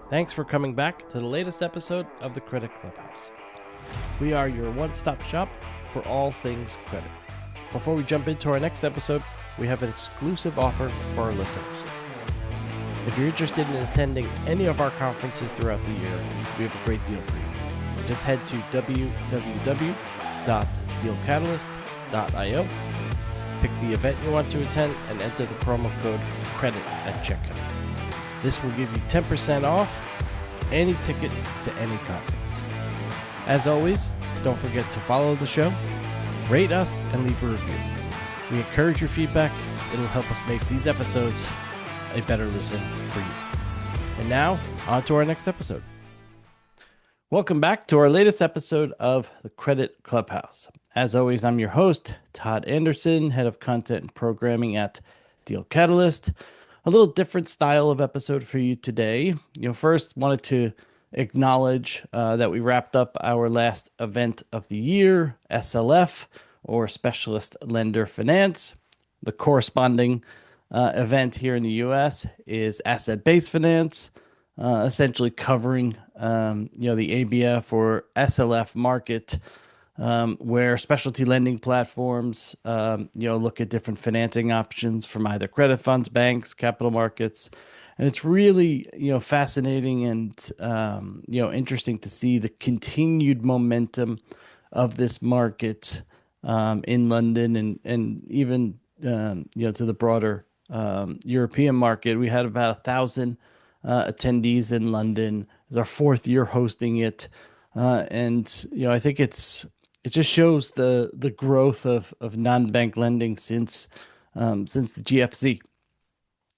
Thanks for coming back to the latest episode of the Credit Clubhouse. We are your one-stop shop for all things credit. Before we jump into our next episode, we have an exclusive offer for our listeners. If you're interested in attending any of our conferences throughout the year, we have a great deal for you. Just head to www.DealCatalyst.io, pick the event you want to attend, and enter the promo code CREDIT at checkout. This will give you 10% off any ticket to any conference. As always, don't forget to follow the show, rate us, and leave a review. We encourage your feedback. It'll help us make these episodes a better listen for you. And now, on to our next episode. Welcome back to our latest episode of the Credit Clubhouse. As always, I'm your host, Todd Anderson, head of content and programming at DealCatalyst. A little different style of episode for you today. First, wanted to acknowledge that we wrapped up our last event of the year, SLF, or Specialist Lender Finance. The corresponding event here in the U.S. is Asset-Based Finance, essentially covering the ABF or SLF market, where specialty lending platforms, look at different financing options from either credit funds, banks, capital markets. And it's really, fascinating and, interesting to see the continued momentum of this market in London and even, to the broader European market. We had about 1,000 attendees in London. It's our fourth year hosting it. And I think it just shows the growth of non-bank lending since the GFC.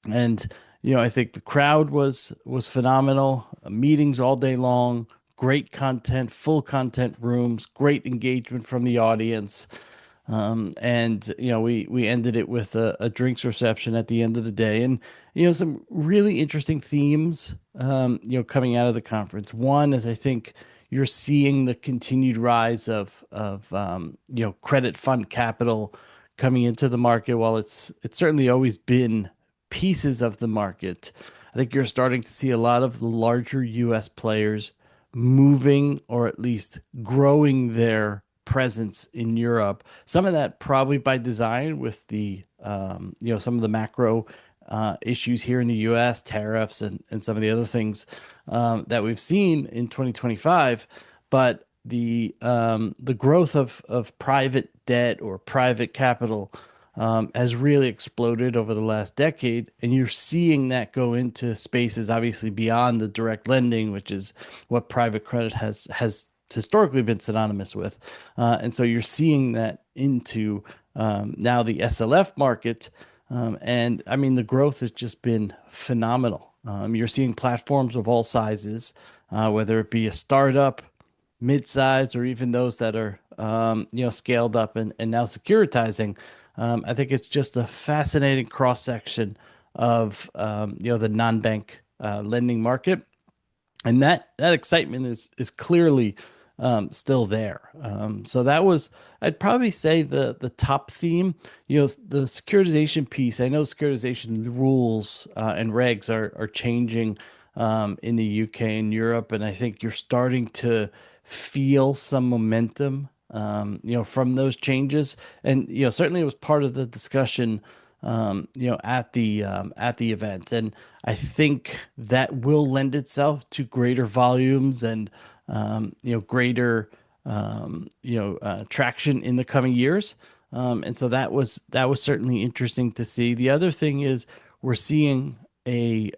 And I think the crowd was phenomenal. Meetings all day long, great content, full content rooms, great engagement from the audience. And we ended it with a drinks reception at the end of the day, and some really interesting themes coming out of the conference. One is, I think, you're seeing the continued rise of credit fund capital coming into the market. While it's certainly always been pieces of the market, I think you're starting to see a lot of the larger U.S. players moving, or at least growing, their presence in Europe. Some of that probably by design with the some of the macro issues here in the U.S., tariffs and some of the other things that we've seen in 2025. But the growth of private debt or private capital has really exploded over the last decade, and you're seeing that go into spaces obviously beyond the direct lending, which is what private credit has historically been synonymous with. And so you're seeing that into now the SLF market. And I mean, the growth has just been phenomenal. You're seeing platforms of all sizes, whether it be a startup, mid-size, or even those that are scaled up and now securitizing. I think it's just a fascinating cross-section of the non-bank lending market. And that excitement is clearly still there. So that was, I'd probably say, the top theme. The securitization piece. I know securitization rules and regs are changing in the UK and Europe, and I think you're starting to feel some momentum from those changes. And certainly it was part of the discussion at the event. And I think that will lend itself to greater volumes and greater traction in the coming years. And so that was certainly interesting to see. The other thing is we're seeing a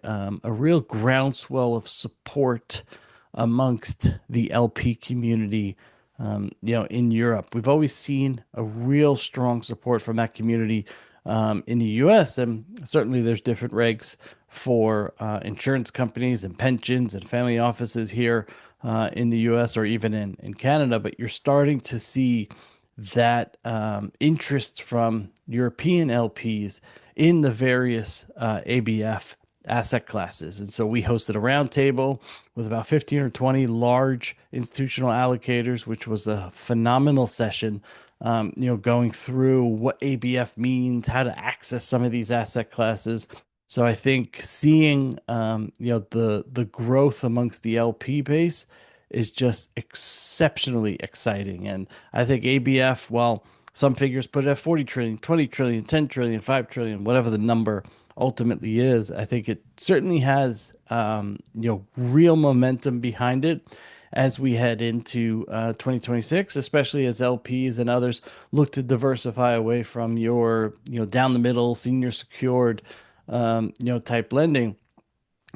real groundswell of support amongst the LP community. In Europe, we've always seen a real strong support from that community in the U.S. And certainly there's different regs for insurance companies and pensions and family offices here in the U.S. or even in Canada. But you're starting to see that interest from European LPs in the various ABF asset classes. And so we hosted a roundtable with about 15 or 20 large institutional allocators, which was a phenomenal session, going through what ABF means, how to access some of these asset classes. So I think seeing the growth amongst the LP base is just exceptionally exciting. And I think ABF, well, some figures put it at 40 trillion, 20 trillion, 10 trillion, 5 trillion, whatever the number ultimately is. I think it certainly has real momentum behind it as we head into 2026, especially as LPs and others look to diversify away from your down the middle senior secured type lending,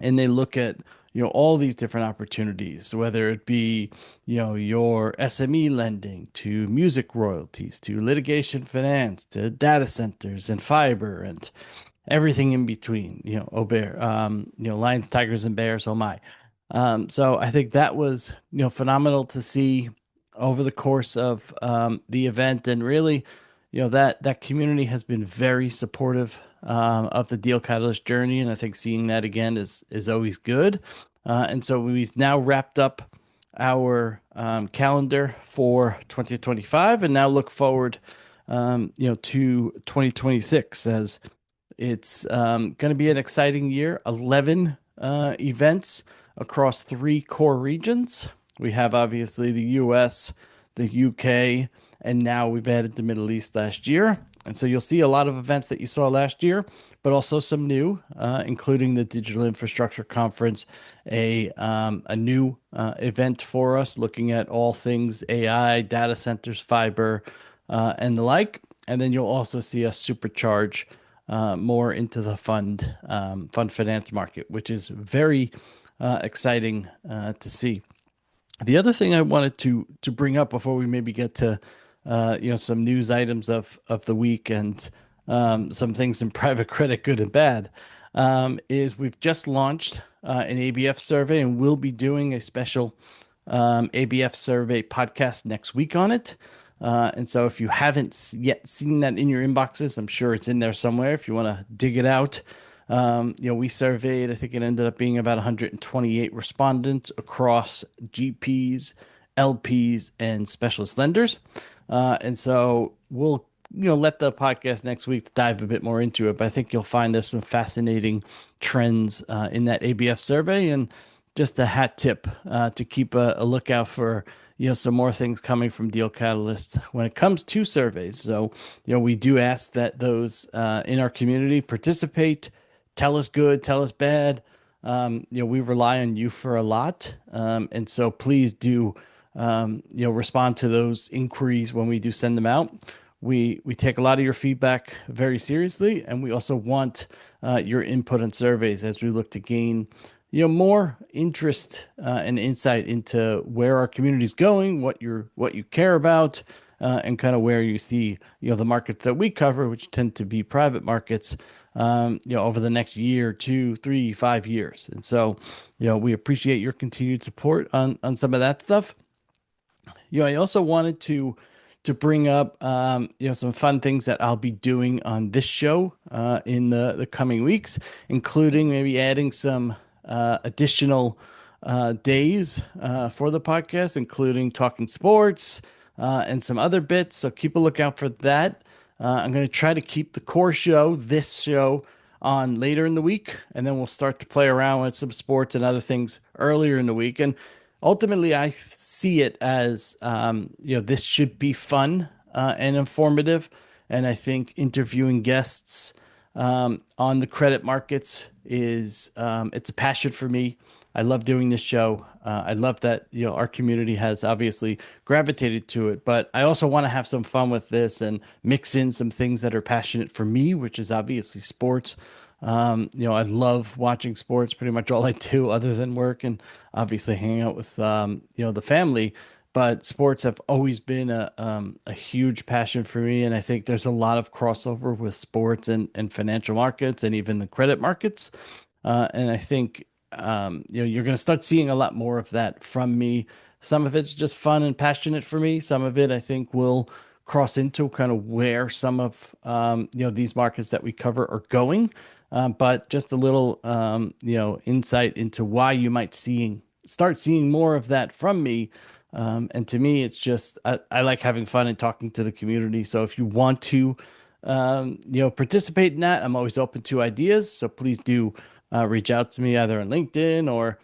and they look at all these different opportunities, whether it be your SME lending to music royalties to litigation finance to data centers and fiber and everything in between, oh bear, lions, tigers, and bears, oh my. So I think that was phenomenal to see over the course of the event, and really, that community has been very supportive of the Deal Catalyst journey, and I think seeing that again is always good. And so we've now wrapped up our calendar for 2025, and now look forward, to 2026 as it's going to be an exciting year. 11 events across three core regions. We have obviously the US, the UK, and now we've added the Middle East last year. And so you'll see a lot of events that you saw last year, but also some new, including the Digital Infrastructure Conference, a new event for us looking at all things AI, data centers, fiber, and the like. And then you'll also see us supercharge more into the fund finance market, which is very exciting to see. The other thing I wanted to bring up before we maybe get to some news items of the week and some things in private credit, good and bad, is we've just launched an ABF survey, and we'll be doing a special ABF survey podcast next week on it. And so if you haven't yet seen that in your inboxes, I'm sure it's in there somewhere if you want to dig it out. We surveyed, I think it ended up being about 128 respondents across GPs, LPs, and specialist lenders. And so we'll let the podcast next week to dive a bit more into it. But I think you'll find there's some fascinating trends in that ABF survey, and just a hat tip to keep a lookout for some more things coming from Deal Catalyst when it comes to surveys. So we do ask that those in our community participate, tell us good, tell us bad. We rely on you for a lot, and so please do respond to those inquiries when we do send them out. We take a lot of your feedback very seriously, and we also want your input on surveys as we look to gain more interest and insight into where our community is going, what you care about, and kind of where you see the markets that we cover, which tend to be private markets, over the next year, 2, 3, 5 years. And so we appreciate your continued support on some of that stuff. I also wanted to bring up some fun things that I'll be doing on this show in the coming weeks, including maybe adding some additional days for the podcast, including talking sports and some other bits. So keep a lookout for that. I'm going to try to keep the core show, this show, on later in the week, and then we'll start to play around with some sports and other things earlier in the week. And ultimately, I see it as this should be fun and informative. And I think interviewing guests on the credit markets is it's a passion for me. I love doing this show. I love that our community has obviously gravitated to it, but I also want to have some fun with this and mix in some things that are passionate for me, which is obviously sports. I love watching sports, pretty much all I do other than work and obviously hanging out with the family. But sports have always been a huge passion for me, and I think there's a lot of crossover with sports and financial markets and even the credit markets. And I think you're going to start seeing a lot more of that from me. Some of it's just fun and passionate for me. Some of it I think will cross into kind of where some of these markets that we cover are going. But just a little insight into why you might start seeing more of that from me. And to me, it's just I like having fun and talking to the community. So if you want to participate in that. I'm always open to ideas, so please do reach out to me either on LinkedIn or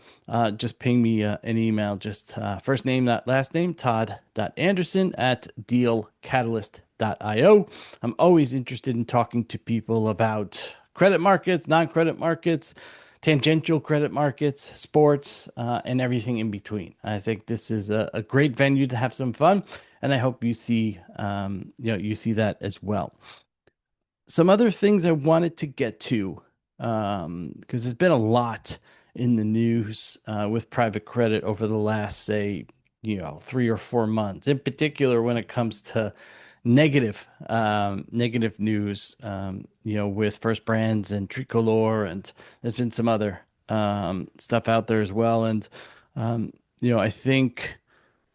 just ping me an email. Just first name, not last name, todd.anderson@dealcatalyst.io. I'm always interested in talking to people about credit markets, non-credit markets, tangential credit markets, sports, and everything in between. I think this is a great venue to have some fun, and I hope you see you see that as well. Some other things I wanted to get to, because there's been a lot in the news with private credit over the last, say, 3 or 4 months, in particular when it comes to negative news, with First Brands and Tricolor, and there's been some other stuff out there as well. And, I think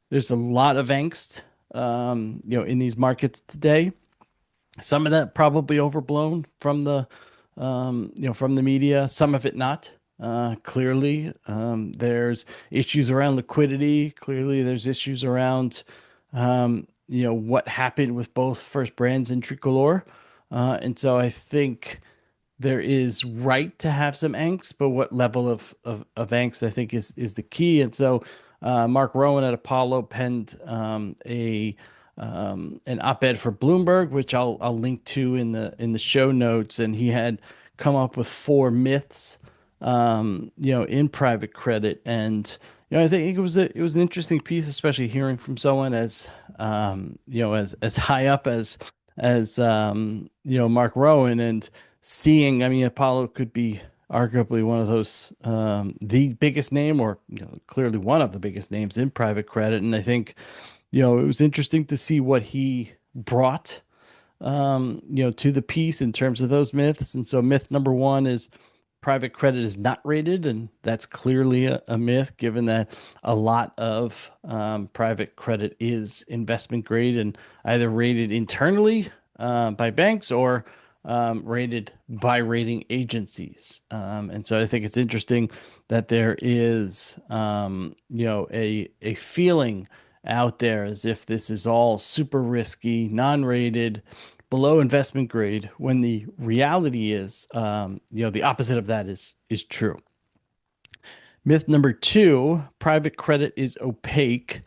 there's a lot of angst, in these markets today. Some of that probably overblown from from the media. Some of it not. Clearly, there's issues around liquidity. Clearly, there's issues around, what happened with both First Brands and Tricolor. And so I think there is right to have some angst, but what level of angst I think is the key. And so Mark Rowan at Apollo penned a an op-ed for Bloomberg, which I'll link to in the show notes, and he had come up with 4 myths, in private credit. And I think it was an interesting piece, especially hearing from someone as as high up as Mark Rowan, and seeing. I mean, Apollo could be arguably one of those the biggest name, or clearly one of the biggest names in private credit. And I think it was interesting to see what he brought, to the piece in terms of those myths. And so myth number one is private credit is not rated, and that's clearly a myth, given that a lot of private credit is investment grade and either rated internally by banks or rated by rating agencies. And so I think it's interesting that there is, a feeling out there as if this is all super risky, non-rated, below investment grade, when the reality is, the opposite of that is true. Myth number two, private credit is opaque.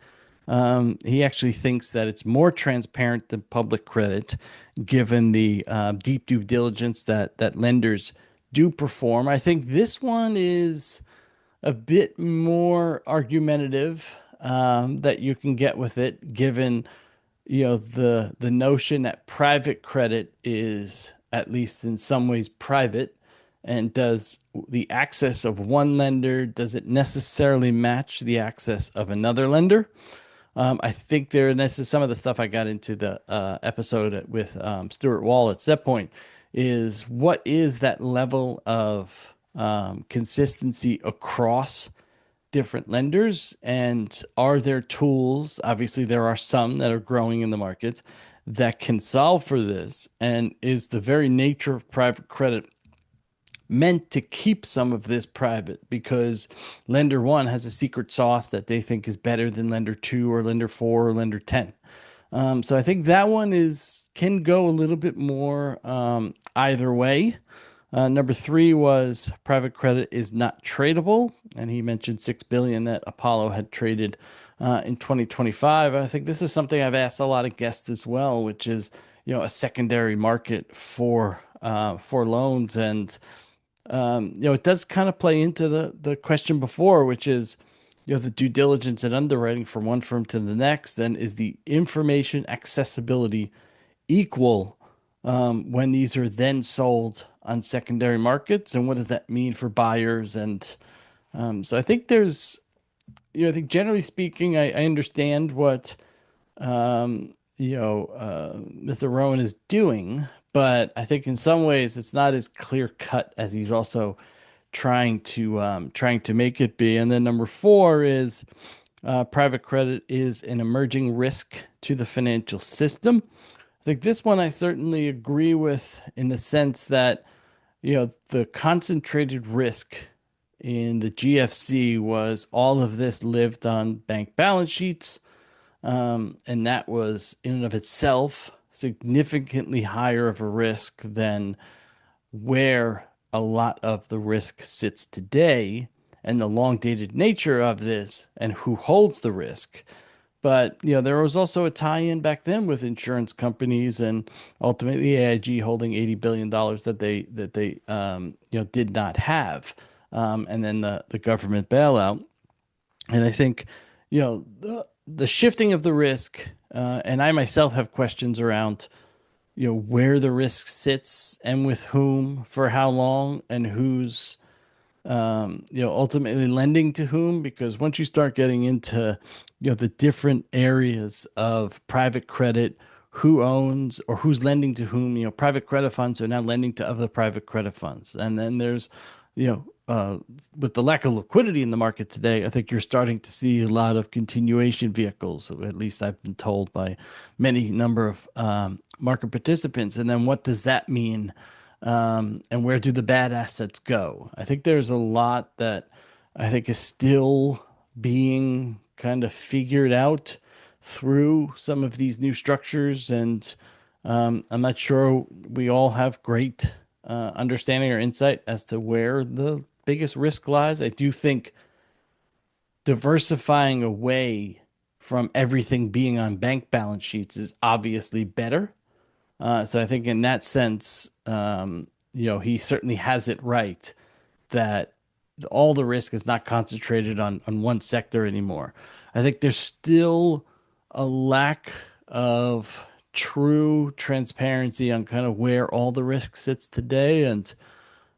He actually thinks that it's more transparent than public credit, given the deep due diligence that lenders do perform. I think this one is a bit more argumentative, that you can get with it, given the notion that private credit is at least in some ways private. And does the access of one lender, does it necessarily match the access of another lender? I think and this is some of the stuff I got into the episode with Stuart Wall at Set Point, is what is that level of consistency across different lenders, and are there tools? Obviously, there are some that are growing in the markets that can solve for this. And is the very nature of private credit meant to keep some of this private because lender one has a secret sauce that they think is better than lender two or lender four or lender 10? So I think that one can go a little bit more either way. Number three was private credit is not tradable, and he mentioned 6 billion that Apollo had traded in 2025. I think this is something I've asked a lot of guests as well, which is a secondary market for loans. And it does kind of play into the question before, which is the due diligence and underwriting from one firm to the next. Then is the information accessibility equal when these are then sold on secondary markets, and what does that mean for buyers? And so I think I think generally speaking, I understand what Mr. Rowan is doing, but I think in some ways it's not as clear cut as he's also trying to make it be. And then number four is private credit is an emerging risk to the financial system. I think this one I certainly agree with, in the sense that the concentrated risk in the GFC was all of this lived on bank balance sheets. And that was in and of itself significantly higher of a risk than where a lot of the risk sits today and the long dated nature of this and who holds the risk. But there was also a tie-in back then with insurance companies and ultimately AIG holding $80 billion that they did not have, and then the government bailout. And I think the shifting of the risk, and I myself have questions around where the risk sits and with whom for how long and who's ultimately lending to whom, because once you start getting into, the different areas of private credit, who owns or who's lending to whom, private credit funds are now lending to other private credit funds. And then there's, you know, uh, with the lack of liquidity in the market today, I think you're starting to see a lot of continuation vehicles, at least I've been told by many number of market participants. And then what does that mean? And where do the bad assets go? I think there's a lot that I think is still being kind of figured out through some of these new structures, and I'm not sure we all have great understanding or insight as to where the biggest risk lies. I do think diversifying away from everything being on bank balance sheets is obviously better. So I think in that sense, he certainly has it right that all the risk is not concentrated on one sector anymore. I think there's still a lack of true transparency on kind of where all the risk sits today, and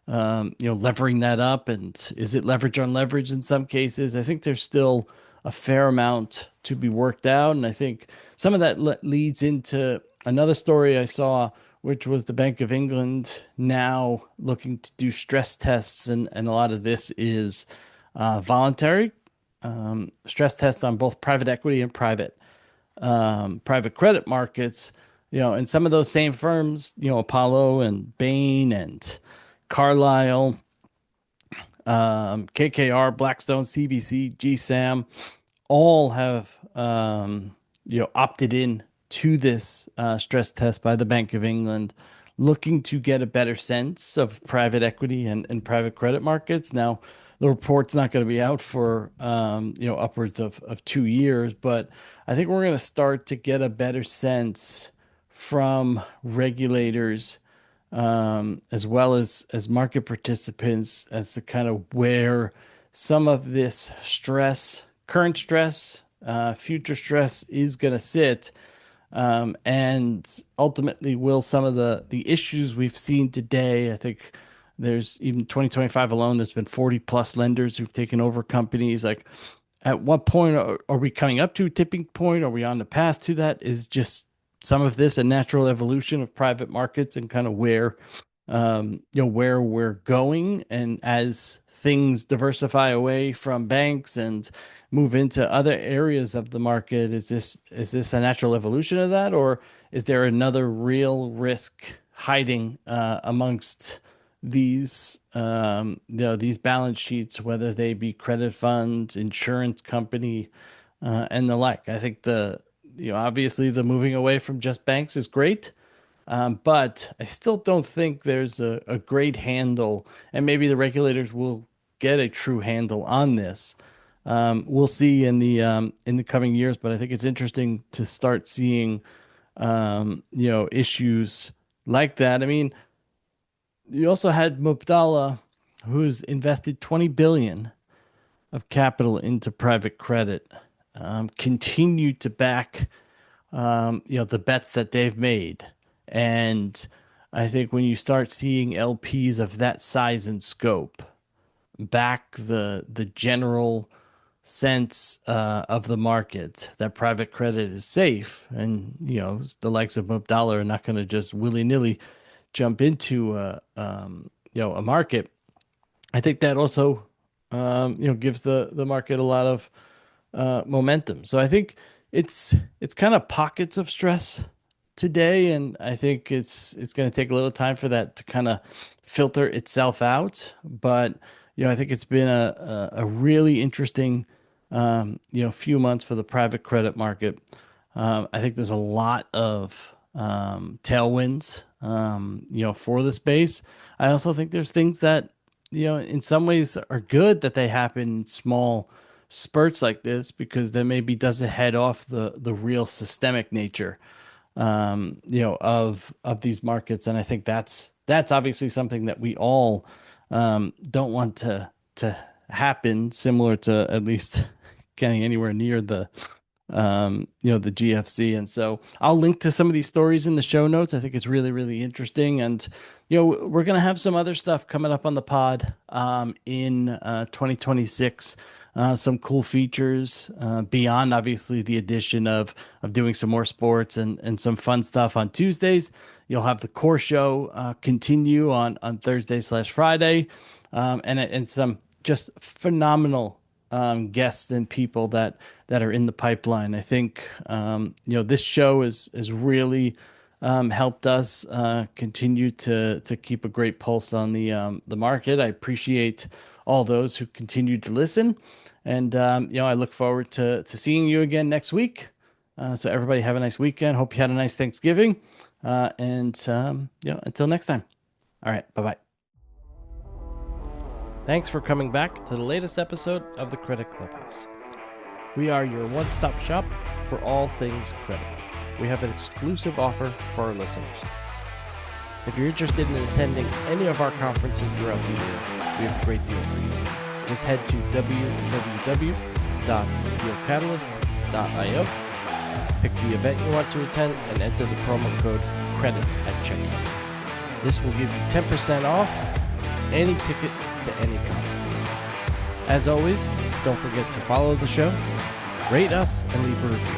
levering that up, and is it leverage on leverage in some cases? I think there's still a fair amount to be worked out. And I think some of that leads into another story I saw, which was the Bank of England now looking to do stress tests. And a lot of this is voluntary stress tests on both private equity and private credit markets. And some of those same firms, Apollo and Bain and Carlyle, KKR, Blackstone, CBC, GSAM, all have opted in to this stress test by the Bank of England, looking to get a better sense of private equity and private credit markets. Now, the report's not going to be out for upwards of 2 years, but I think we're going to start to get a better sense from regulators, as well as market participants, as to kind of where some of this stress, current stress, future stress is going to sit. And ultimately, will some of the issues we've seen today, I think there's even 2025 alone, there's been 40 plus lenders who've taken over companies. Like, at what point are we coming up to a tipping point? Are we on the path to that? Is just some of this a natural evolution of private markets and kind of where we're going? And as things diversify away from banks and move into other areas of the market, is this a natural evolution of that, or is there another real risk hiding amongst these balance sheets, whether they be credit funds, insurance company, and the like? I think obviously the moving away from just banks is great. But I still don't think there's a great handle, and maybe the regulators will get a true handle on this. We'll see in the coming years, but I think it's interesting to start seeing issues like that. I mean, you also had Mubdala, who's invested 20 billion of capital into private credit, continue to back the bets that they've made. And I think when you start seeing LPs of that size and scope back the general sense of the market that private credit is safe, and the likes of Mubdala are not going to just willy nilly jump into a market. I think that also gives the market a lot of momentum. So I think it's kind of pockets of stress today, and I think it's going to take a little time for that to kind of filter itself out. But I think it's been a really interesting few months for the private credit market. I think there's a lot of tailwinds, for the space. I also think there's things that, in some ways are good that they happen in small spurts like this, because that maybe doesn't head off the real systemic nature, of these markets. And I think that's obviously something that we all don't want to happen, similar to at least getting anywhere near the GFC. And so I'll link to some of these stories in the show notes. I think it's really, really interesting. And, we're going to have some other stuff coming up on the pod in 2026. Some cool features beyond obviously the addition of doing some more sports and some fun stuff on Tuesdays. You'll have the core show continue on Thursday/Friday, and some just phenomenal guests and people that are in the pipeline. I think this show is really helped us continue to keep a great pulse on the market. I appreciate all those who continue to listen, and I look forward to seeing you again next week. So everybody have a nice weekend. Hope you had a nice Thanksgiving, and until next time. All right, bye bye. Thanks for coming back to the latest episode of the Credit Clubhouse. We are your one-stop shop for all things credit. We have an exclusive offer for our listeners. If you're interested in attending any of our conferences throughout the year, we have a great deal for you. Just head to www.DealCatalyst.io, pick the event you want to attend, and enter the promo code CREDIT at checkout. This will give you 10% off any ticket to any conference. As always, don't forget to follow the show, rate us, and leave a review.